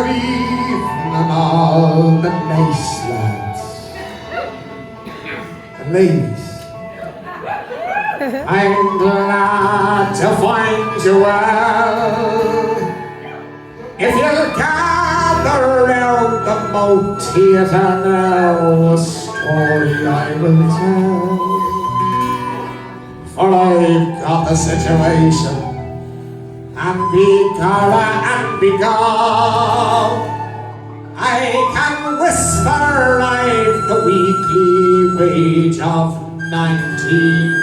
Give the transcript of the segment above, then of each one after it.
Good evening, all the nice lads and ladies. I'm glad to find you well. If you'll gather round the Moat Theatre now, a story I will tell. For I've got the situation, and begorra and begone, I can whisper I've the weekly wage of 19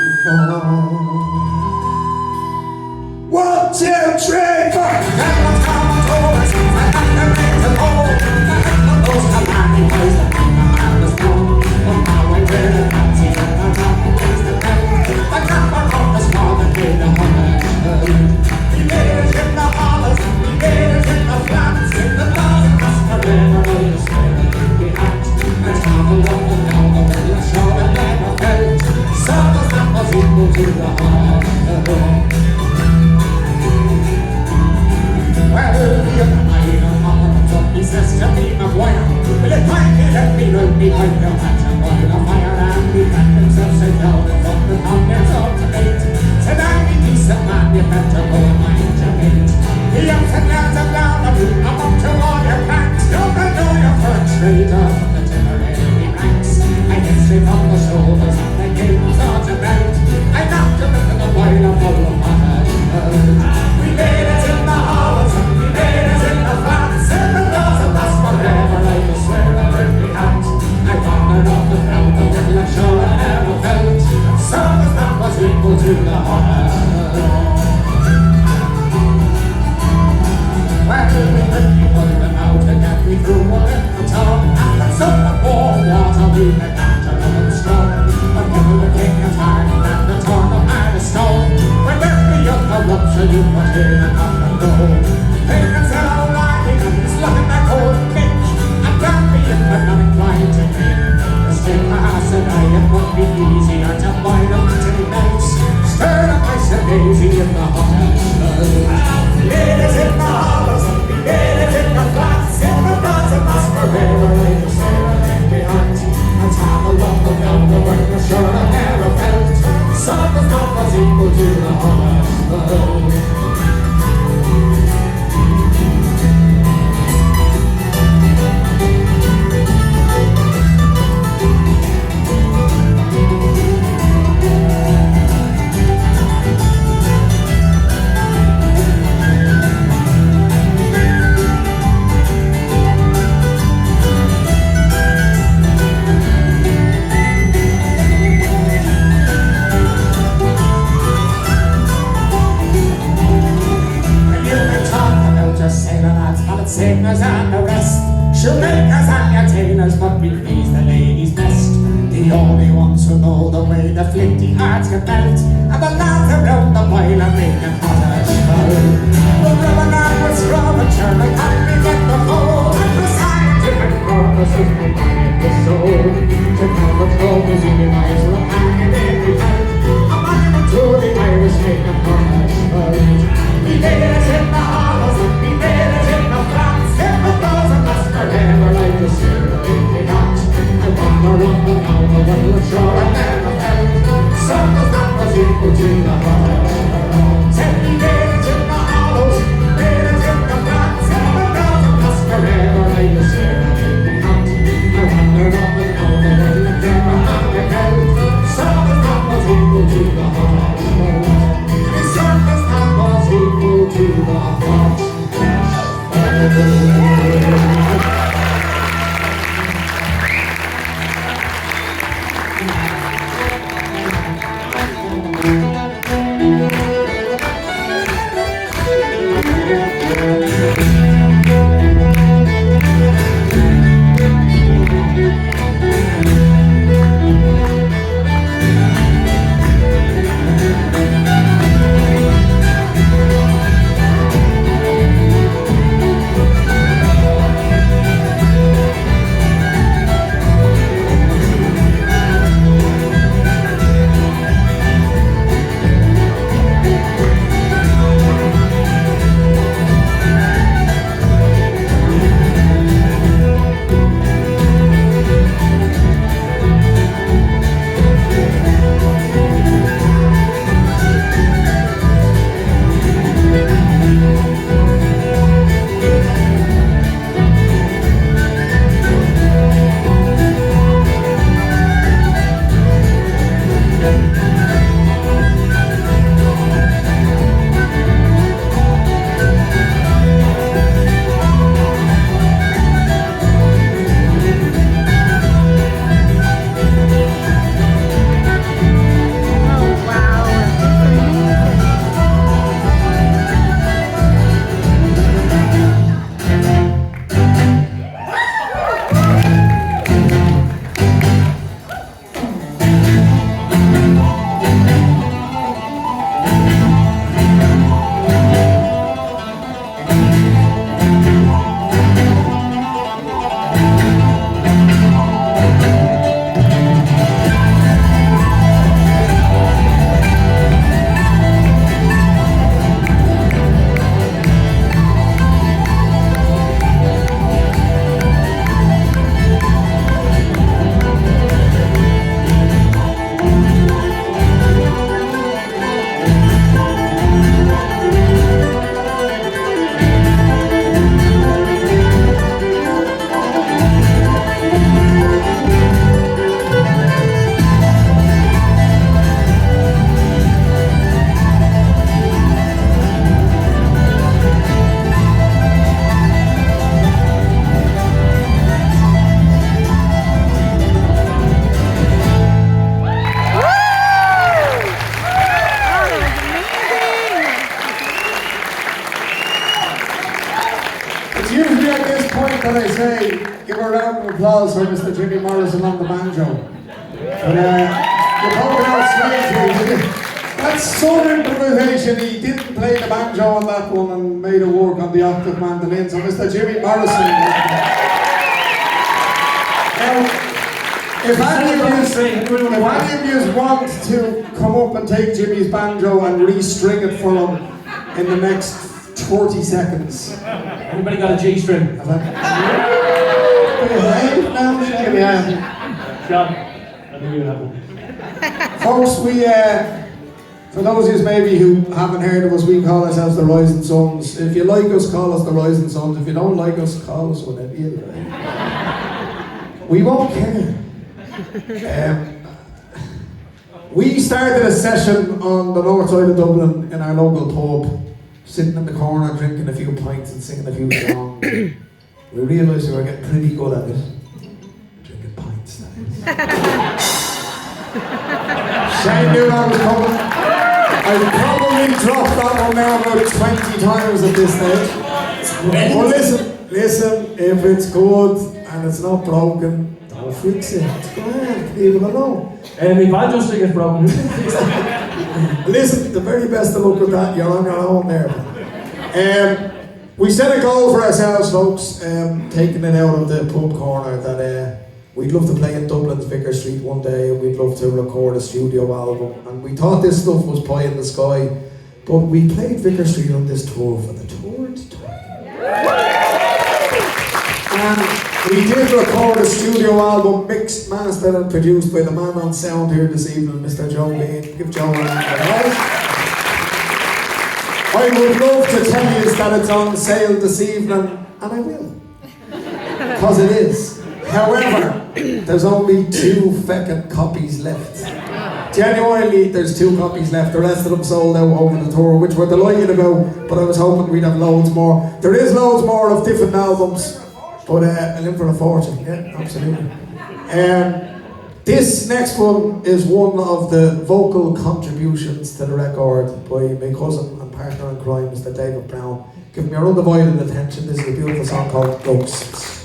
1, 2, 3, 4. Everyone's come to us. I have to make the hole. I have to lose the money, boys. The man was gone. But now I really fancy that I'm not the place to go. The camper from the small and made the hunters. We made it in the hollows. We made it in the flats. In the northern Oscar River, we were sailing behind. And travel up and down the river, shore and never felt. Circles that was equal to the heart of the road. Well, the other night on the he says to me, Maguire, will you kindly let me run behind your hat and boil a fire? And he found himself sit down and thought the there's all to eat. Said I'm a decent man, you better go and mind your mate. The ups and downs and down of you, I'm up to all your pranks. Don't I know your first straight up from the Tipperary ranks? I get straight on the shoulders and the games on the belt. I knocked him into the boiler full of hot. We made it in the hollows, we made it in the flats, in the doors of us forever, I just swear I really had. I wandered off the ground, the little shore I never felt. Service that was equal to the heart. Well, we really pulled them out and got me through a little town. And then some of warm water we had after another storm. But you were king of time and the torn of iron stone. When every other rupture you put in and up and go. Pagans said all right, he's looking that old bitch. And got me in but not inclined to me. The state pass and it would be easier to buy them till nights. Stir up ice and daisy in the hot sun. We made it in the hollows, we made it in the flats, in the doors of us forever, like the sailing behind. And travel up and down the river, sure I never felt. Circles that was equal to the heart. Singers and the rest, shoemakers and entertainers, but we please the ladies best. The only ones who know the way the flinty hearts get melt, and the lads around the boiler making hot as hell. The rubber man was from a churn and had me get the hole, and the scientific purposes behind the soul. To cover troubles in the eyes of the hanging in the head, a monument to the Irish making hot as hell. We made it in the hollows, we made it in the flats, in the doors of us forever, like the sailing yacht. I wander up and down the little shore I never felt. Circles that was equal to the heart. Said we made it in the hollows, made it in the flats, in the doors of us forever, like the sailing yacht. I wandered up and down the little shore I never felt. Circles that was equal to the heart. Circles that was equal to the heart. usually at this point that I say, give a round of applause for Mr. Jimmy Morrison on the banjo. But you're poking out strangely. That's some improvisation. He didn't play the banjo on that one and made it work on the octave mandolin. So Mr. Jimmy Morrison. Now, if any of you want to come up and take Jimmy's banjo and restring it for him in the next 30 seconds. Anybody got a G string? John, I knew you had one. folks, we, for those of you maybe who haven't heard of us, we call ourselves the Rising Suns. If you like us, call us the Rising Suns. If you don't like us, call us whatever you like. We won't care. We started a session on the north side of Dublin in our local pub, sitting in the corner drinking a few pints and singing a few songs. We realised we were getting pretty good at it. Drinking pints, that is. Shane knew that was coming. I've probably dropped that one now about 20 times at this stage. Well, listen, if it's good and it's not broken, don't fix it. It's grand, leave it alone. My banjo string is broken. Who can fix it? Listen, the very best of luck with that, you're on your own there. We set a goal for ourselves, folks, taking it out of the pub corner, that we'd love to play in Dublin's Vicar Street one day, and we'd love to record a studio album. And we thought this stuff was pie in the sky, but we played Vicar Street on this tour for the tour to tour. And we did record a studio album, mixed, mastered and produced by the man on sound here this evening, Mr. Joe Bean. Give Joe a round of applause. I would love to tell you that it's on sale this evening, and I will. Because it is. However, there's only 2 feckin' copies left. Genuinely, there's 2 copies left. The rest of them sold out over the tour, which we're delighted about, but I was hoping we'd have loads more. There is loads more of different albums, but I'll in for a fortune. Yeah, absolutely. This next one is one of the vocal contributions to the record by my cousin and partner in crime, Mr. David Brown. Give me your undivided attention. This is a beautiful song called Ghosts.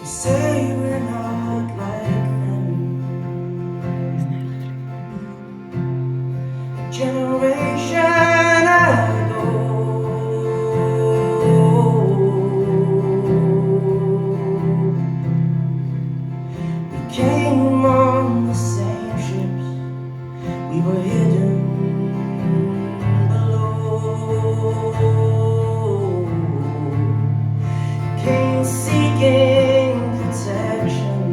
Say we're not like them. A generation ago, we came on the same ships. We were hidden below. Came seeking protection,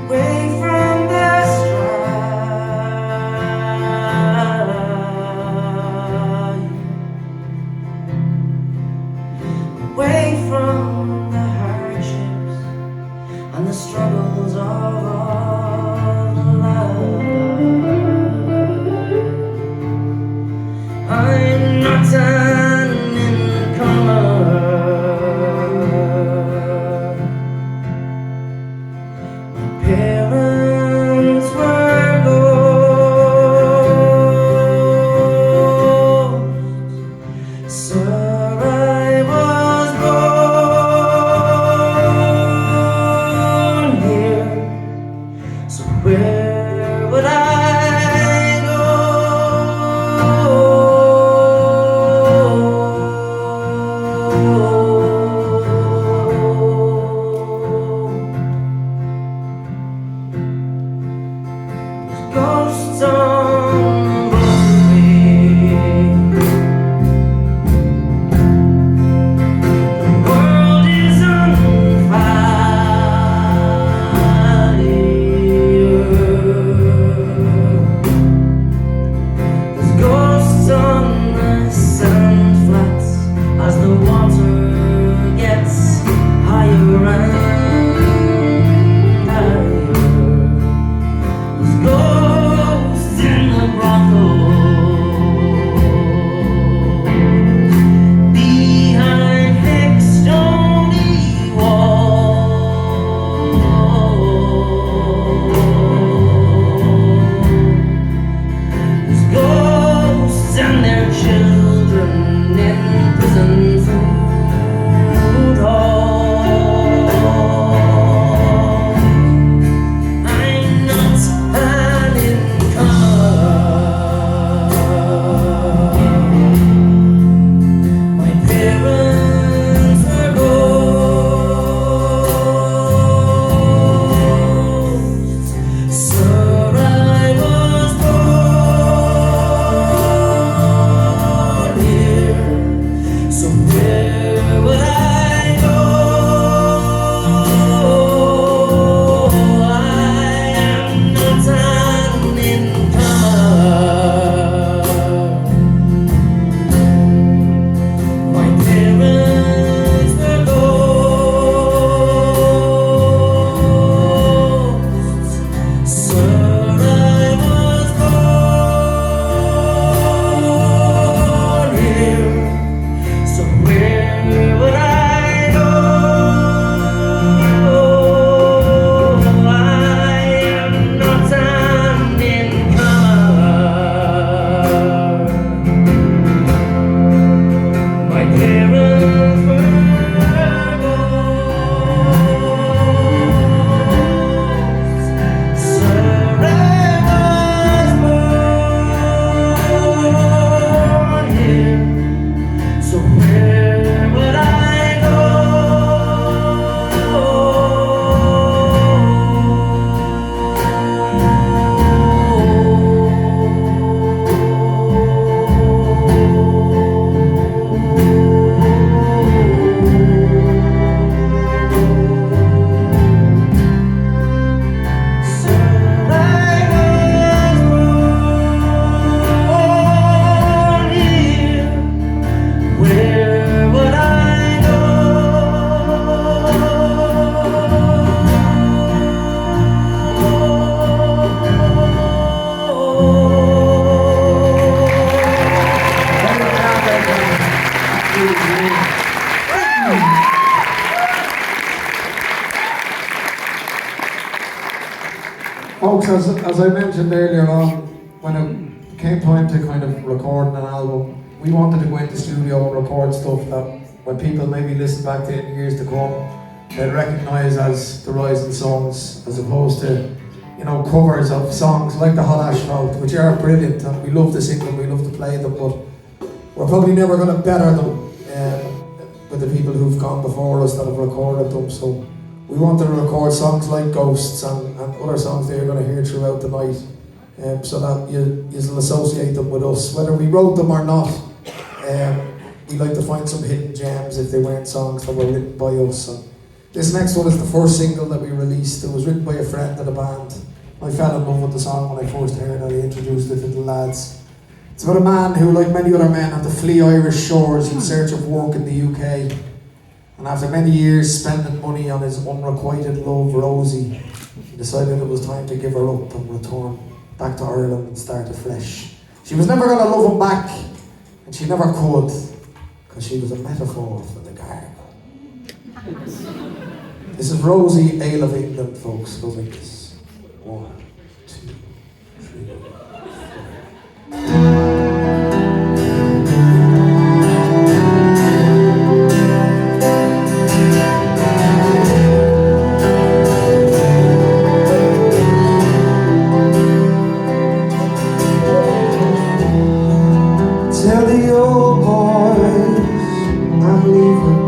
away from the strife, away from the hardships and the struggles of all life. I'm not an incomer. My parents were ghosts. Sir, I was born here. So where would I go? Ghosts on the motorway. The world is on fire. Folks, as I mentioned earlier on, when it came time to kind of recording an album, we wanted to go into the studio and record stuff that when people maybe listen back to it in years to come, they'll recognise as the Rising songs, as opposed to, you know, covers of songs like the Hot Asphalt, which are brilliant and we love to sing them, we love to play them, but we're probably never going to better them with the people who've gone before us that have recorded them. So we wanted to record songs like Ghosts and other songs that you're going to hear throughout the night, so that you'll associate them with us. Whether we wrote them or not, we like to find some hidden gems if they weren't songs that were written by us. And this next one is the first single that we released. It was written by a friend of the band. I fell in love with the song when I first heard it. I introduced it to the lads. It's about a man who, like many other men, had to flee Irish shores in search of work in the UK. And after many years spending money on his unrequited love, Rosie, he decided it was time to give her up and return back to Ireland and start afresh. She was never going to love him back, and she never could, because she was a metaphor for the gargle. This is Rosie, Ale of England, folks. Go like this. 1, 2, 3, 4. Tell the old boys I'm leaving.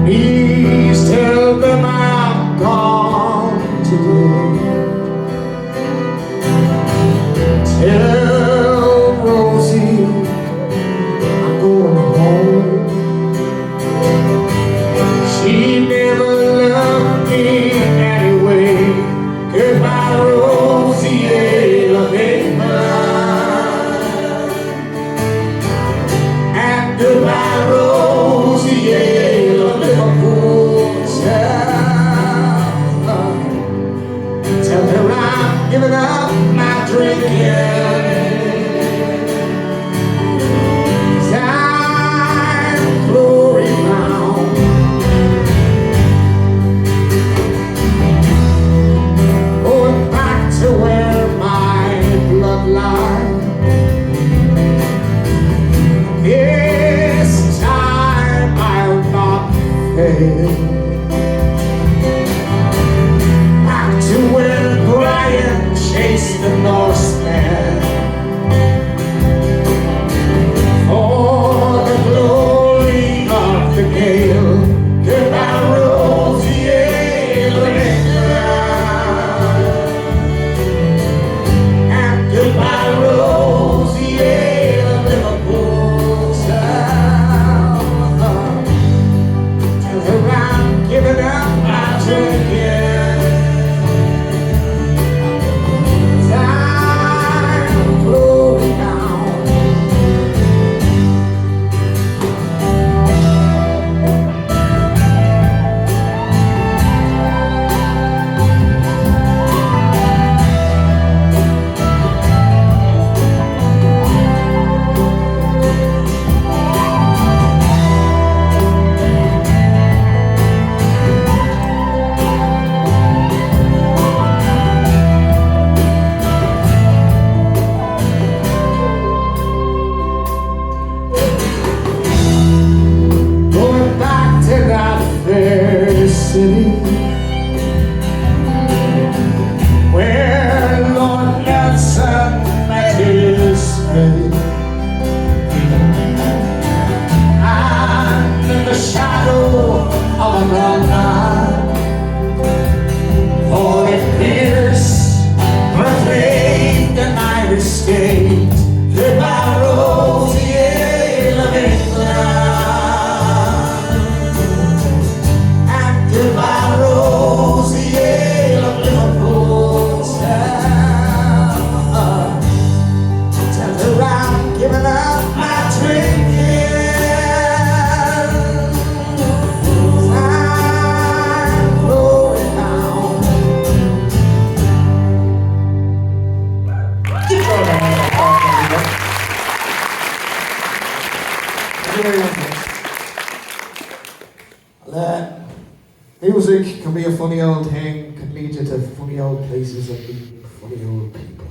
Please tell them I'm gone today. Tell Rosie I'm going home. She never loved me anyway. Goodbye, Rosie, Ale of England. And goodbye, Rosie, Ale of Liverpool. Tell her I'm giving up my drinking. 'Cause I'm glory bound. Going back to where my bloodline. This time I'll not fail. Back to where Brian chased the Norseman. For the glory of the gale. Goodbye, Rosie, Ale of England. And goodbye, Rosie, Ale of Liverpool town. Tell her I'm giving up my drinking. 'Cause I'm glory bound. Going back to that fair city where Lord Nelson met his fate. And in the shadow of a gunman, Holy Pierce proclaimed an Irish state. Goodbye, Rosie, Ale of England. And goodbye, Rosie, Ale of Liverpool town. Tell her I'm giving up my drinking. 'Cause music can be a funny old thing, can lead you to funny old places and meeting funny old people.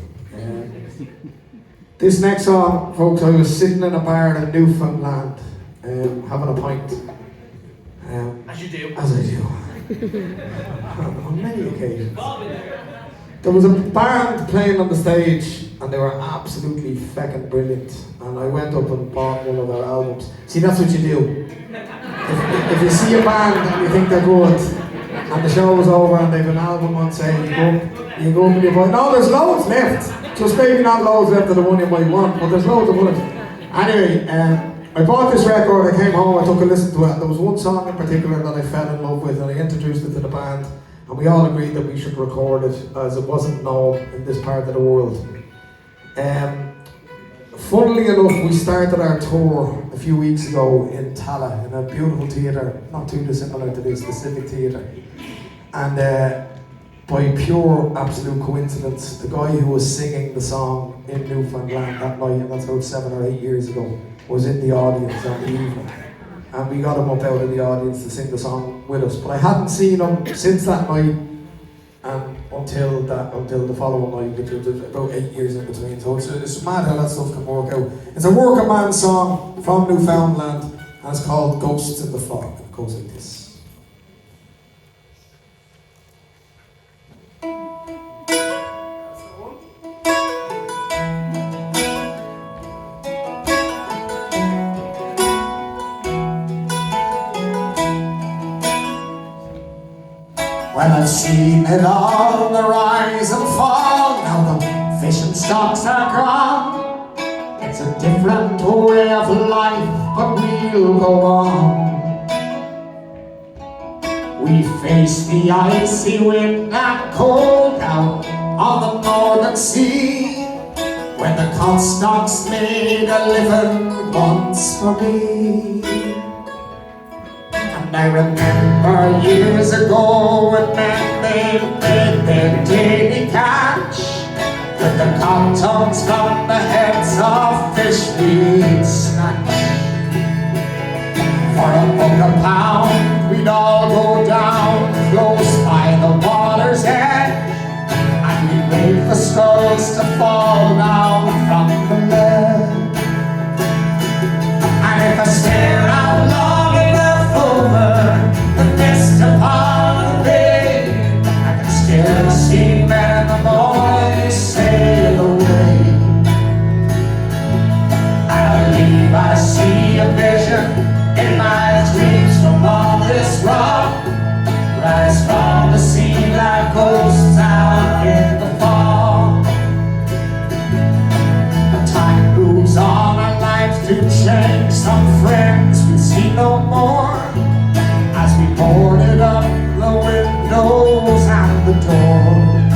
This next song, folks, I was sitting in a bar in Newfoundland, having a pint. As you do. As I do. On many occasions. There was a band playing on the stage and they were absolutely feckin' brilliant. And I went up and bought one of their albums. See, that's what you do. If you see a band and you think they're good, and the show was over and they've an album on sale, you go up and you buy. No, there's loads left. Just maybe not loads left of the one you might want, but there's loads of others. Anyway, I bought this record, I came home, I took a listen to it, and there was one song in particular that I fell in love with, and I introduced it to the band, and we all agreed that we should record it, as it wasn't known in this part of the world. Funnily enough, we started our tour a few weeks ago in Tala, in a beautiful theatre, not too dissimilar to this, the Civic Theatre. And by pure absolute coincidence, the guy who was singing the song in Newfoundland that night, and that's about 7 or 8 years ago, was in the audience on the evening. And we got him up out of the audience to sing the song with us. But I hadn't seen him since that night until the following night, which was about 8 years in between. So it's mad how that stuff can work out. It's a working man song from Newfoundland, and it's called Ghosts in the Fog. It goes like this. Well, I've seen it all, the rise and fall. Now the fishing stocks are gone. It's a different way of life, but we'll go on. We face the icy wind and cold out on the northern sea, when the cod stocks made a living once for me. And I remember years ago when men they made their daily catch, with the cod tongues from the heads of fish we'd snatch. For $1 a pound we'd all go down close by the water's edge, and we'd wait for skulls to fall down from the ledge. And if I stare out long enough over the mist upon the bay, I can still see men in the morning sail away. I believe I see a vision in my dreams from on this rock, rise from the sea like ghosts out in the fog. Time moves on, our lives do change. Some friends we see no more, as we boarded up the windows and the doors.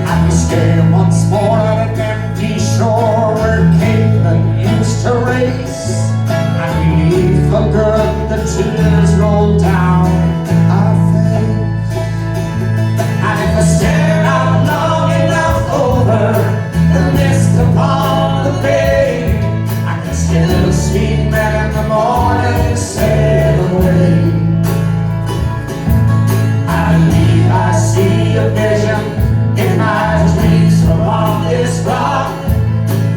And we stay once more at an empty shore where Caitlin used to race, and we leave for good, the tears roll down our face. And if I stare out long enough over the mist upon the bay, I can still see men in the morning sail away. I believe I see a vision in my dreams from on this rock,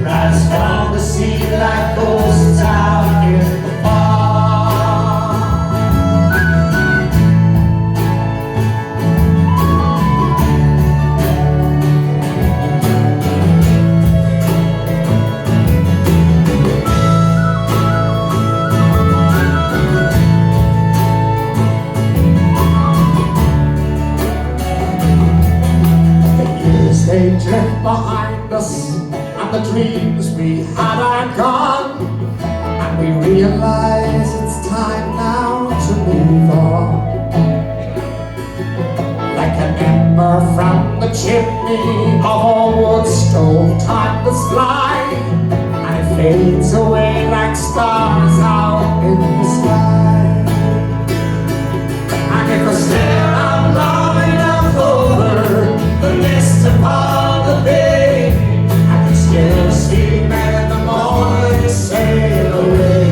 rise from the sea like ghosts out in the fog. The years they drift behind us, and the dreams we had are gone, and we realize it's time now to move on. Like an ember from the chimney of a wood stove, time does fly, and it fades away like stars out in the sky. And if I stare out long enough over the mist upon the bay, I can still see men in the morning sail away.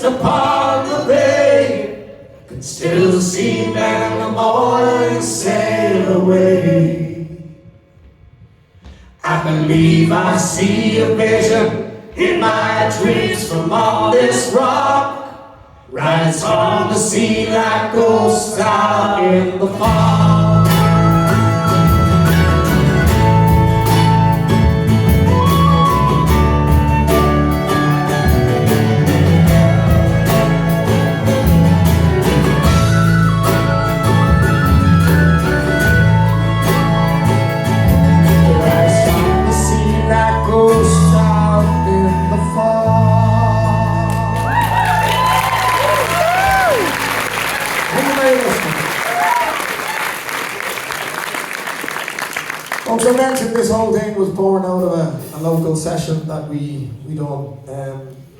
mist upon the bay, can still see men in the morning sail away. I believe I see a vision in my dreams from on this rock, rise on the sea like ghosts out in the fog. Folks, I mentioned this whole thing was born out of a local session that we done,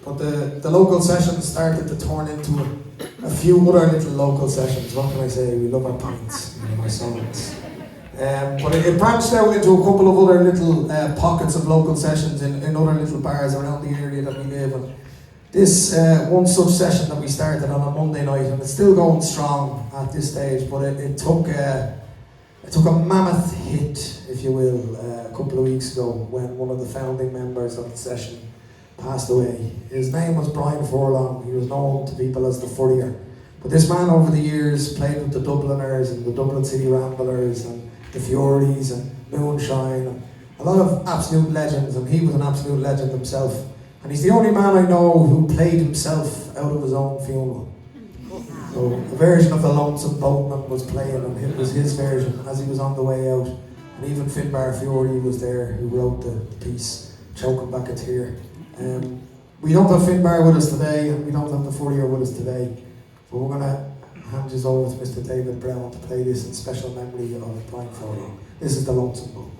but the local session started to turn into a few other little local sessions. What can I say? We love our pints, we love our songs. But it branched out into a couple of other little pockets of local sessions in other little bars around the area that we live in. This one such session that we started on a Monday night, and it's still going strong at this stage, but it took a mammoth hit, if you will, a couple of weeks ago when one of the founding members of the session passed away. His name was Brian Furlong. He was known to people as the Furrier. But this man over the years played with the Dubliners and the Dublin City Ramblers and the Furies and Moonshine and a lot of absolute legends, and he was an absolute legend himself. And he's the only man I know who played himself out of his own funeral. So a version of The Lonesome Boatman was playing, and it was his version as he was on the way out. And even Finbar Fury was there, who wrote the piece, Choking Back a Tear. We don't have Finbar with us today, and we don't have the Furrier with us today. But we're going to hand you over to Mr. David Brown to play this in special memory of Brian Furrier. This is The Lonesome Boatman.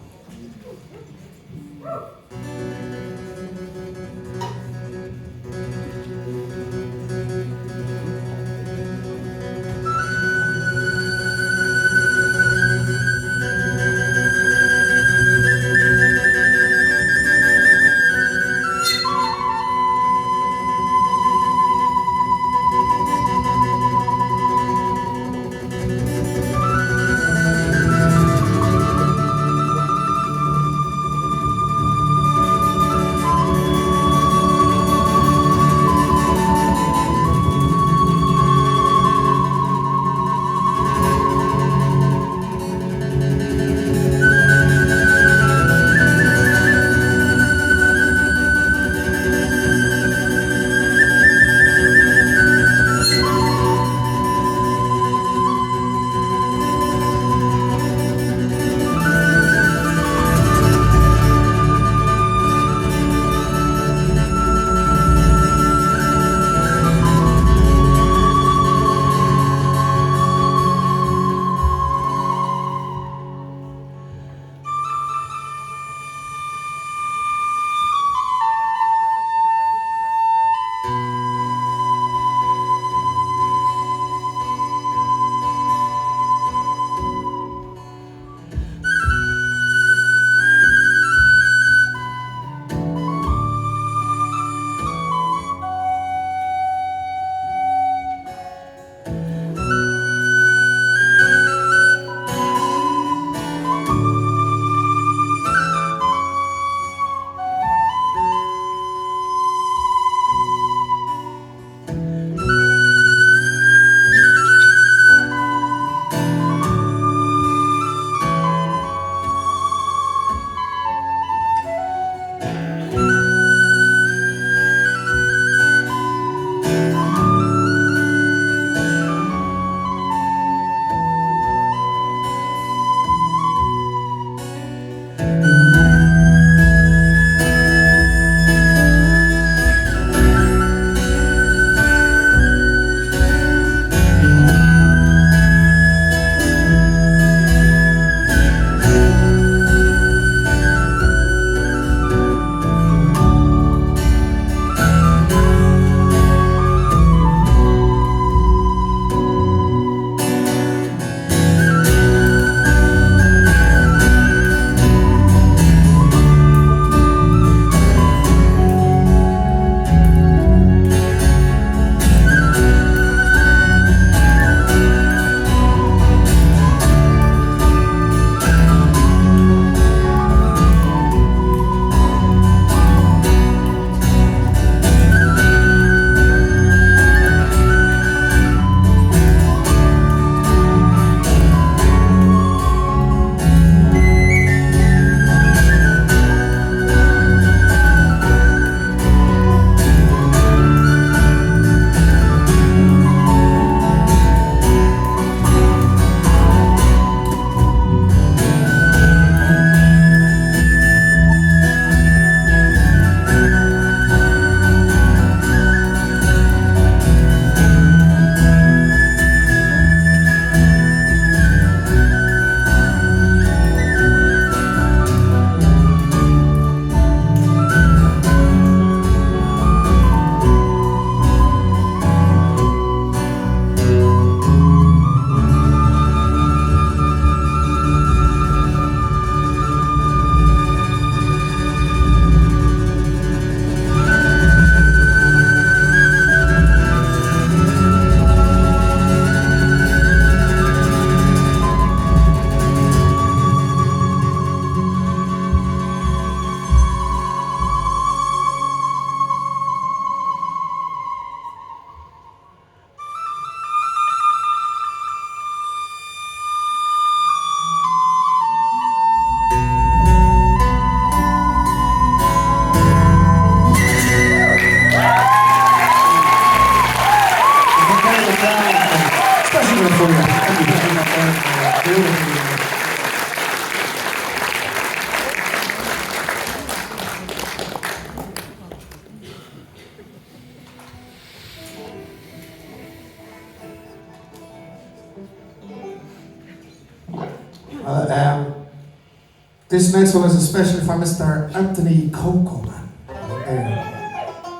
This next one is especially for Mr. Anthony Coco, man.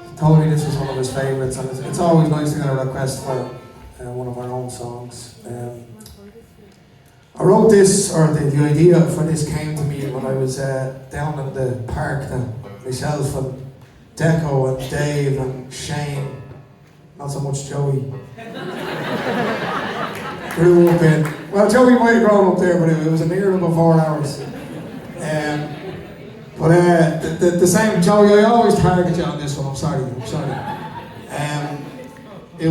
He told me this was one of his favourites, and it's always nice to get a request for one of our own songs. I wrote this, or the idea for this came to me when I was down in the park then. Myself and Deco and Dave and Shane, not so much Joey. Grew up in, well, Joey might have grown up there, but it was a near about 4 hours. But the same, Joey, I always target you on this one, I'm sorry. It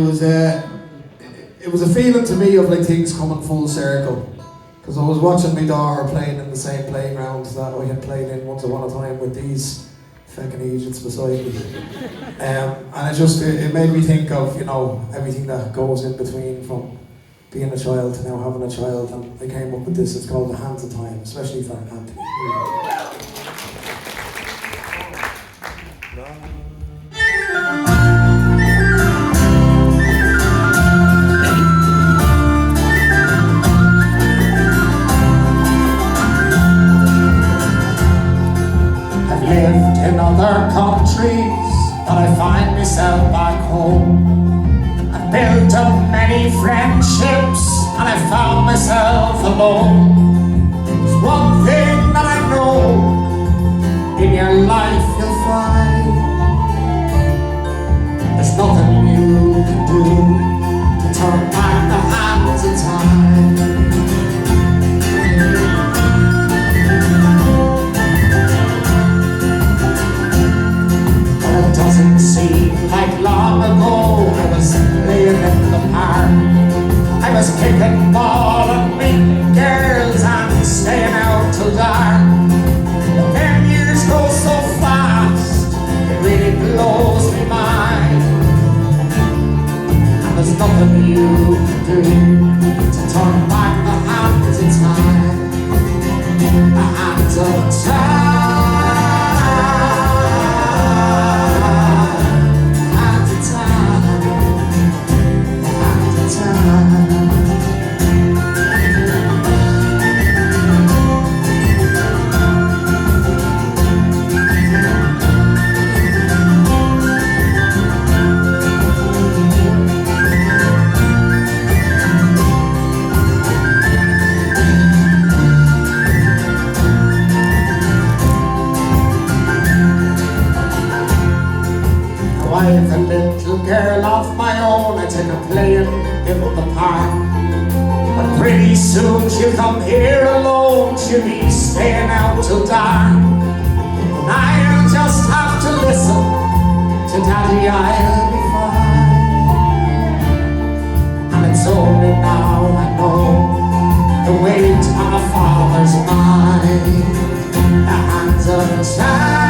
was a feeling to me of like things coming full circle. Because I was watching my daughter playing in the same playground that I had played in once upon a time with these fucking Egypts beside me. And it made me think of, you know, everything that goes in between from being a child to now having a child, and I came up with this. It's called The Hands of Time, especially for Anthony. I've lived in other countries, but I find myself back home. Built up many friendships, and I found myself alone. There's one thing that I know, in your life you'll find there's nothing you can do to turn back the hands of time. But it doesn't seem like long ago I was laying in the park. I was kicking ball and meeting girls and staying out till dark. But then years go so fast, it really blows me mind. And there's nothing you can do to turn back the hands of time. The hands of time. I've a little girl of my own, I take her playing in the park. But pretty soon she'll come here alone, she'll be staying out till dark. And I'll just have to listen to Daddy, I'll be fine. And it's only now I know the weight on a father's mind. The hands of time.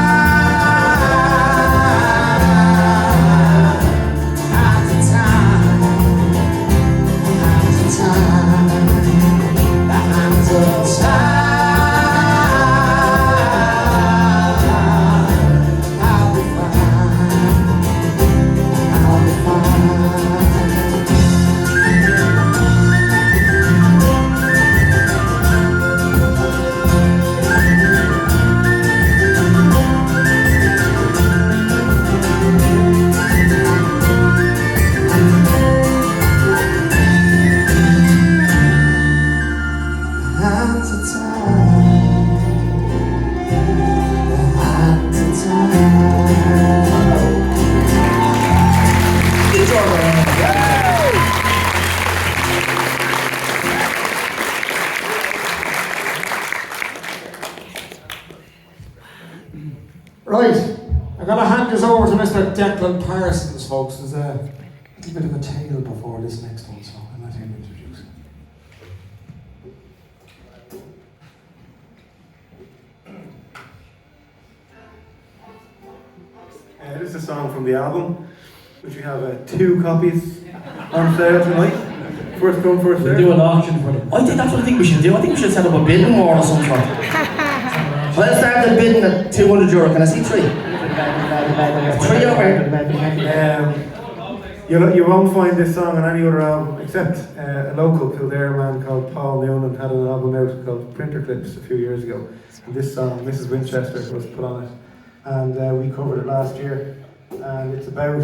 Right, I'm going to hand this over to Mr. Declan Parsons, folks. There's a little bit of a tale before this next one, so I'll let him introduce it. This is a song from the album, which we have 2 copies on sale tonight. First come, first We'll served. do an auction for them. That's what I think we should do. I think we should set up a bidding war or some sort. Let's start the bidding at €200. Can I see 3? 3 over. You won't find this song on any other album except a local Kildare man called Paul Noonan had an album out called Printer Clips a few years ago. And this song, Mrs. Winchester, was put on it. And we covered it last year. And it's about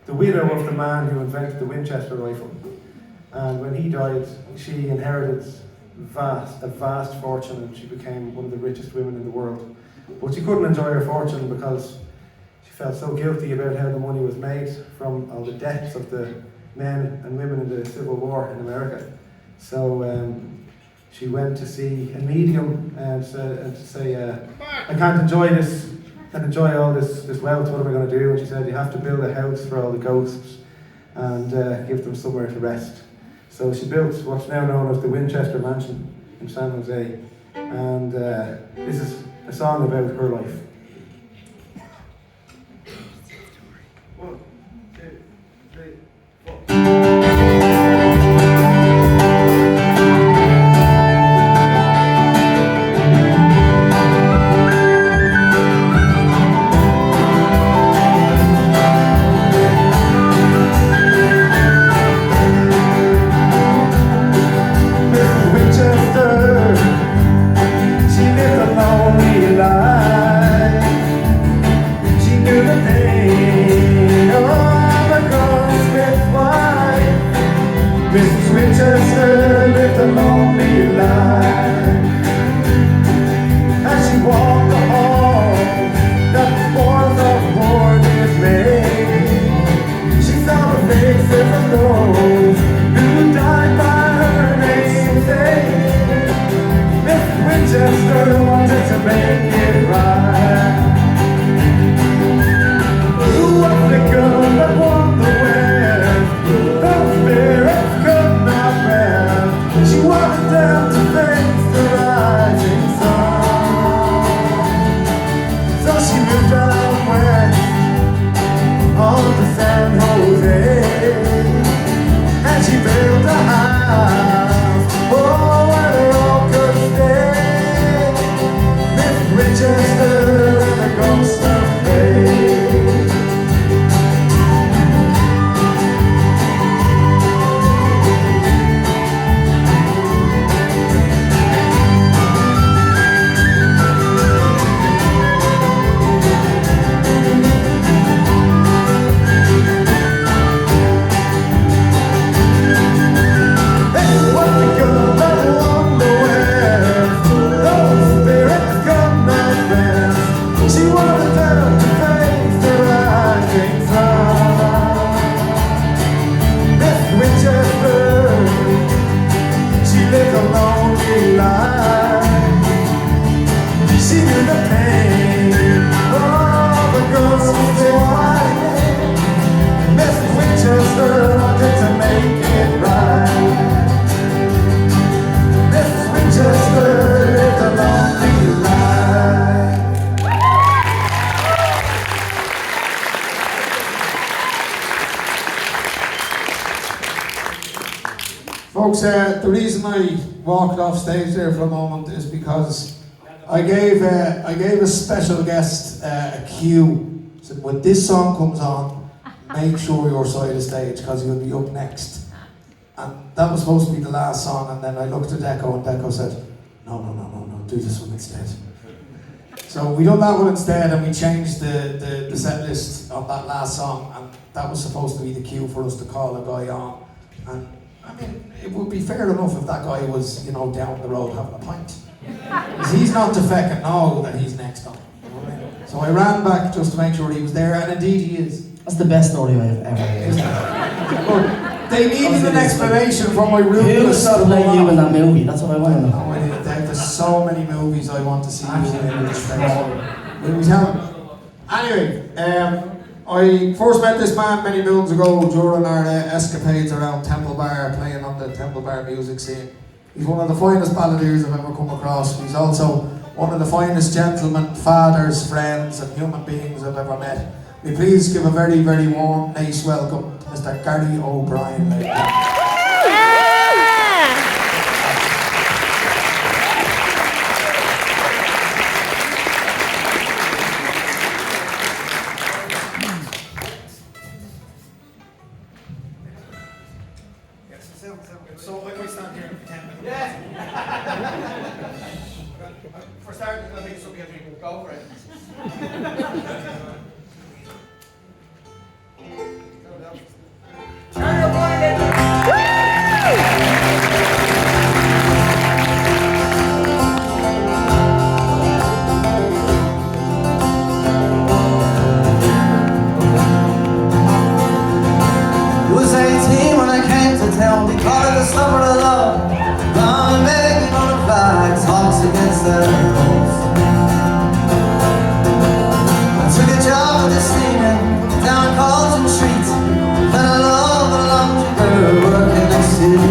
the widow of the man who invented the Winchester rifle. And when he died, she inherited a vast fortune, and she became one of the richest women in the world. But she couldn't enjoy her fortune because she felt so guilty about how the money was made from all the deaths of the men and women in the Civil War in America. So she went to see a medium and to say, I can't enjoy this and enjoy all this wealth, what am I going to do? And she said, you have to build a house for all the ghosts and give them somewhere to rest. So she built what's now known as the Winchester Mansion in San Jose. And this is a song about her life. 1, 2, 3, 4. Mrs. Winchester lived a lonely life as she walked the hall that the boards of mourning made. She saw the faces of those who died by her namesake. Mrs. Winchester wanted to make it right. Who was the girl that won the West? Those spirits could not rest. She wanted them to face the rising sun. So she moved out west on to San Jose, and she built a house, oh, where they all could stay. Miss Winchester and the ghost of May. Folks, the reason I walked off stage there for a moment is because I gave a special guest a cue. So when this song comes on, make sure you're side of stage because you'll be up next. And that was supposed to be the last song, and then I looked at Deco and Deco said, no, do this one instead. So we done that one instead, and we changed the set list on that last song, and that was supposed to be the cue for us to call a guy on. And I mean, it would be fair enough if that guy was, down the road having a pint. Because he's not to feckin' know that he's next on. You know what I mean? So I ran back just to make sure he was there, and indeed he is. That's the best story I've ever heard. But they needed an explanation for my room. Who was to play you in that movie? That's what I want to know. Oh, there's so many movies I want to see you in. Movies haven't. Anyway, I first met this man many moons ago during our escapades around Temple Bar, playing on the Temple Bar music scene. He's one of the finest balladeers I've ever come across. He's also one of the finest gentlemen, fathers, friends and human beings I've ever met. Will you please give a very, very warm, nice welcome to Mr. Gary O'Brien. So I might stand here for 10 minutes. Yeah. For starters, I think somebody has to go for it. Turn your blind. It was 18 when I came to town. We called it the summer of love. Long and big motorbikes, hawks against the coast. I took a job with the steaming down Carlton Street. Then I love a laundry girl working next to me.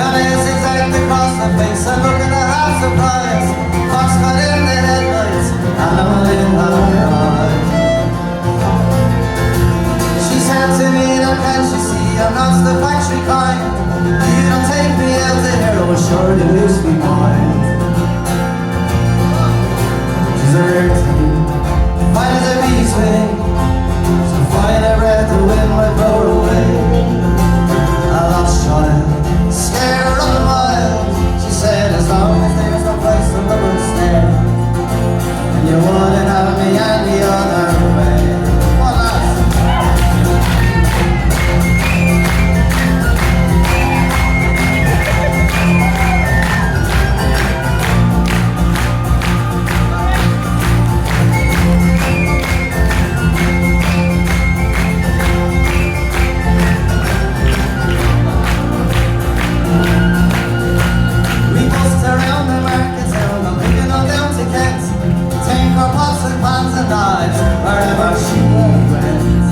Round his zigzagged across the face, I'm looking at half surprised. Fox cut in the headlights, and I'm a little high. She said to me, now can't you see I'm not the factory kind. You don't take me out to hero, sure you lose me mind. She's a rare thing, fine as a bee's wing. So fine I read the wind might blow her away. I lost child, scared her on the mile. She said as long as there's no place to love and stay, and you wouldn't have me any other way. One last. We bussed around the market town, I'm picking up empty cans. Take her pots and pans and knives wherever she went.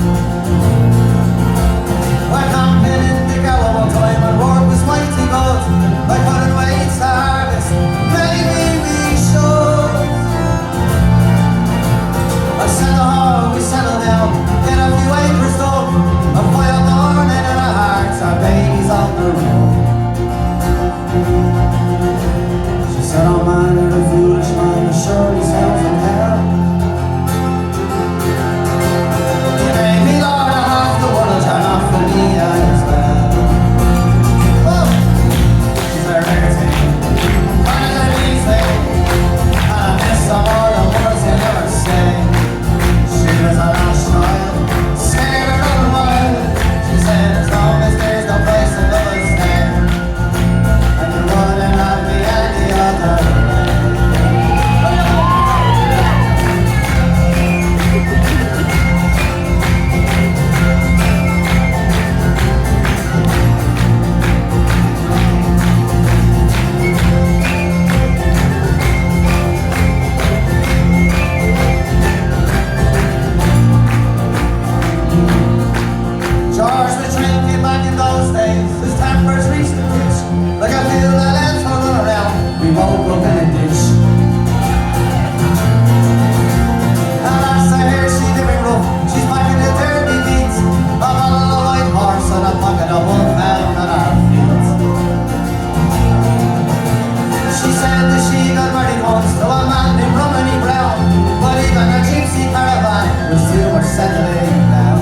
We're camping in the Gower one time and work was mighty good. I couldn't wait to harvest, maybe we should. I sent a home, we settled down, get a few acres done. A fire burning in our hearts, our babies on the road. She said, oh man, you're a foolish man, you surely sounds in hell. You made me lord of half the world, turn off for me as well. Oh, she's a rare thing, fine as a bee's wing. And I miss some more the words you never say. She was a lost child, scared her on the wild. She said, as long as there's no place to love and stay, and you wouldn't have me any other way. George was drinking back in those days. His tempers reached the pitch. Like I feel that ends running around. We woke up in a ditch. And last I hear she living rough. She's back in the derby beats. I'm on a white horse and a pocket of £1 on her feet. She said that she got married once to a man named Romany Brown, but even a gypsy caravan was too much settling down.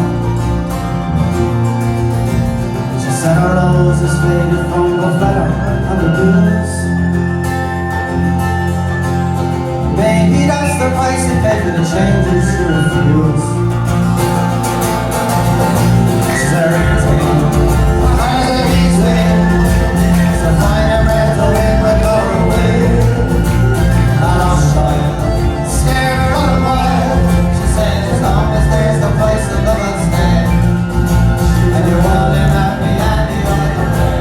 She said her roses faded from the feather and the blues. Maybe that's the price you pay for the changes she refused. She's a rare thing, fine as a bee's wing. So fine and red the wind would blow her away. I lost child, scared her on the mile. She said as long as there's no place to love and stay, and you wouldn't have me any other way.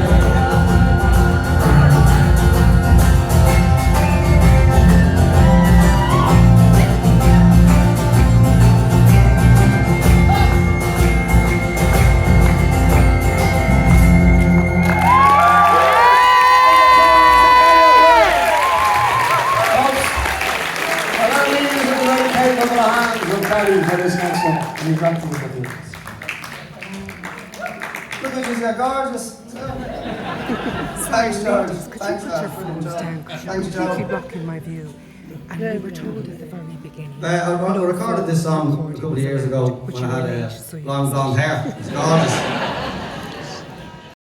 Allow me to give a very capable hand of Barry for this next one. And he's back to the computer. Look at these, they're gorgeous. Thanks, George. Thanks, Could you put your George. phones down? 'Cause Thanks, you're Joe. completely blocking my view. And we were told at the very beginning. I recorded this song a couple of years ago when I had long blonde hair. It's gorgeous.